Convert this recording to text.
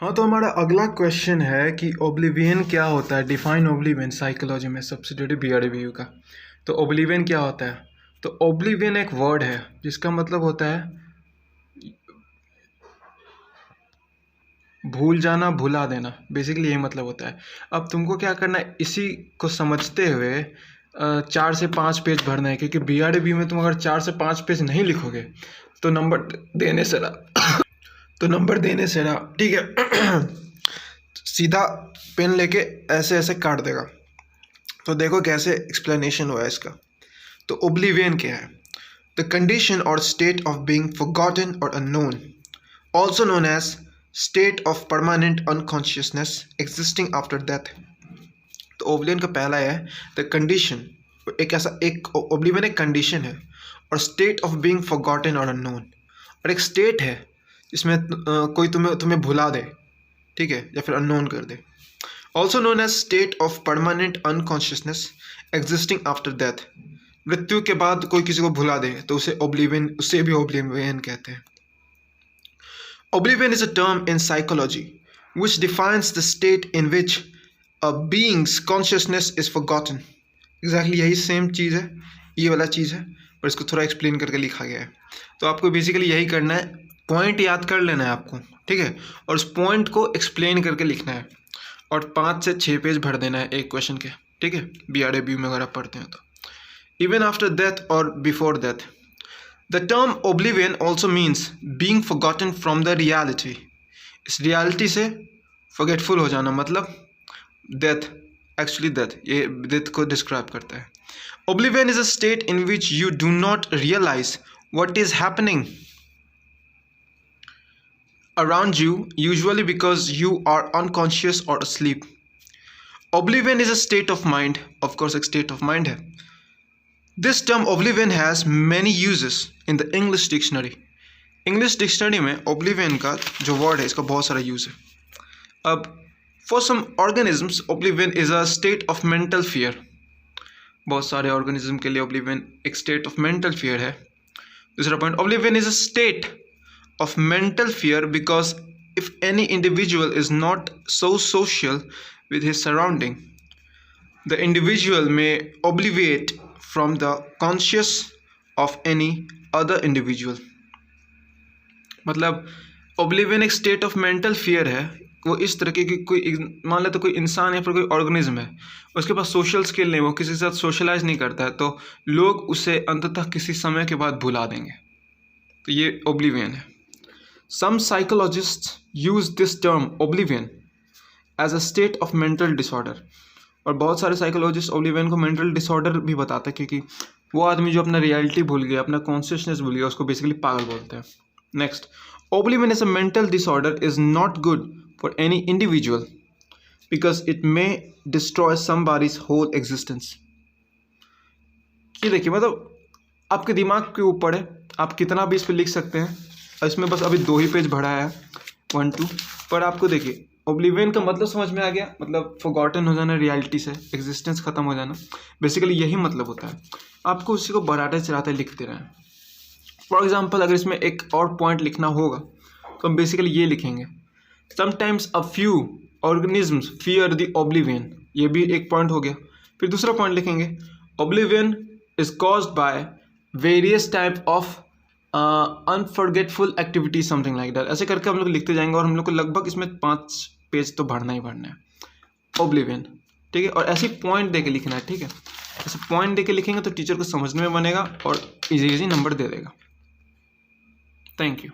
हाँ, तो हमारा अगला क्वेश्चन है कि ओब्लिवियन क्या होता है। डिफाइन ओब्लिवियन साइकोलॉजी में सब्सिडियरी BRDBU का। तो ओब्लिवियन क्या होता है? तो ओब्लिवियन एक वर्ड है जिसका मतलब होता है भूल जाना, भुला देना। बेसिकली यही मतलब होता है। अब तुमको क्या करना है, इसी को समझते हुए 4 से 5 पेज भरना है, क्योंकि BRDBU में तुम अगर 4 से 5 पेज नहीं लिखोगे तो नंबर देने से ना ठीक है सीधा पेन लेके ऐसे ऐसे काट देगा। तो देखो कैसे एक्सप्लेनेशन हुआ है इसका। तो ओब्लिवियन क्या है? द कंडीशन और स्टेट ऑफ बीइंग फॉरगॉटन और unknown, also known as state of permanent unconsciousness existing after death. तो ओब्लिवियन का पहला है द कंडीशन, एक ओब्लिवियन एक कंडीशन है, और स्टेट ऑफ बीइंग फॉरगॉटन और अननोन, और एक स्टेट है जिसमें कोई तुम्हें भुला दे, ठीक है, या फिर अननोन कर दे। Also known as state of permanent unconsciousness existing after death. मृत्यु के बाद कोई किसी को भुला दे तो उसे भी ओब्लिवियन कहते हैं। Oblivion is a term in psychology which defines the state in which a being's consciousness is forgotten. Exactly यही सेम चीज़ है, ये वाला चीज़ है, पर इसको थोड़ा एक्सप्लेन करके लिखा गया है। तो आपको बेसिकली यही करना है, पॉइंट याद कर लेना है आपको, ठीक है, और उस पॉइंट को एक्सप्लेन करके लिखना है, और 5 से 6 पेज भर देना है एक क्वेश्चन के, ठीक है, BRDBU में अगर आप पढ़ते हैं तो। इवन आफ्टर डेथ और before death. The term oblivion also means being forgotten from the reality. इस reality से forgetful हो जाना, मतलब death, actually death, ये death को describe करता है। Oblivion is a state in which you do not realize what is happening around you, usually because you are unconscious or asleep. Oblivion is a state of mind, of course एक state of mind है। This term oblivion has many uses in the English dictionary. English dictionary में oblivion का जो word है इसका बहुत सारा use है। अब for some organisms oblivion is a state of mental fear. बहुत सारे organism के लिए oblivion एक state of mental fear है। दूसरा point, oblivion is a state of mental fear because if any individual is not so social with his surrounding, the individual may obliviate from the conscious of any other individual. मतलब oblivion एक state of mental fear है। वो इस तरह की कोई मान ले तो कोई इंसान या फिर कोई ऑर्गेनिज्म है, उसके पास सोशल स्किल नहीं, वो किसी के साथ सोशलाइज नहीं करता है, तो लोग उसे अंततः किसी समय के बाद भुला देंगे। तो ये oblivion है। Some psychologists use this term oblivion as a state of mental disorder. और बहुत सारे साइकोलॉजिस्ट ओब्लिवियन को मेंटल डिसऑर्डर भी बताते हैं, क्योंकि वो आदमी जो अपना रियलिटी भूल गया, अपना कॉन्शियसनेस भूल गया, उसको बेसिकली पागल बोलते हैं। Next, oblivion is a mental disorder is not good for any individual because it may destroy somebody's whole existence. ये देखिए, मतलब आपके दिमाग के ऊपर है, आप कितना भी इस पर लिख सकते हैं। इसमें बस अभी 2 ही पेज भरा है, 1 2, पर आपको देखिए ओब्लिवियन का मतलब समझ में आ गया, मतलब फॉरगॉटन हो जाना रियलिटी से, एग्जिस्टेंस खत्म हो जाना, बेसिकली यही मतलब होता है। आपको उसी को बढ़ाते चढ़ाते लिखते रहें। फॉर एग्जांपल अगर इसमें एक और पॉइंट लिखना होगा तो हम बेसिकली ये लिखेंगे, sometimes a few organisms fear the oblivion. ये भी एक पॉइंट हो गया। फिर दूसरा पॉइंट लिखेंगे, oblivion is caused by various type of unforgetful activity, something like that. ऐसे करके हम लोग लिखते जाएंगे, और हम लोग को लगभग इसमें 5 पेज तो भरना ही भरना है ओब्लिवियन, ठीक है। और ऐसे पॉइंट दे के लिखना है, ठीक है। ऐसे पॉइंट दे के लिखेंगे तो टीचर को समझने में बनेगा और इजी नंबर दे देगा। Thank you.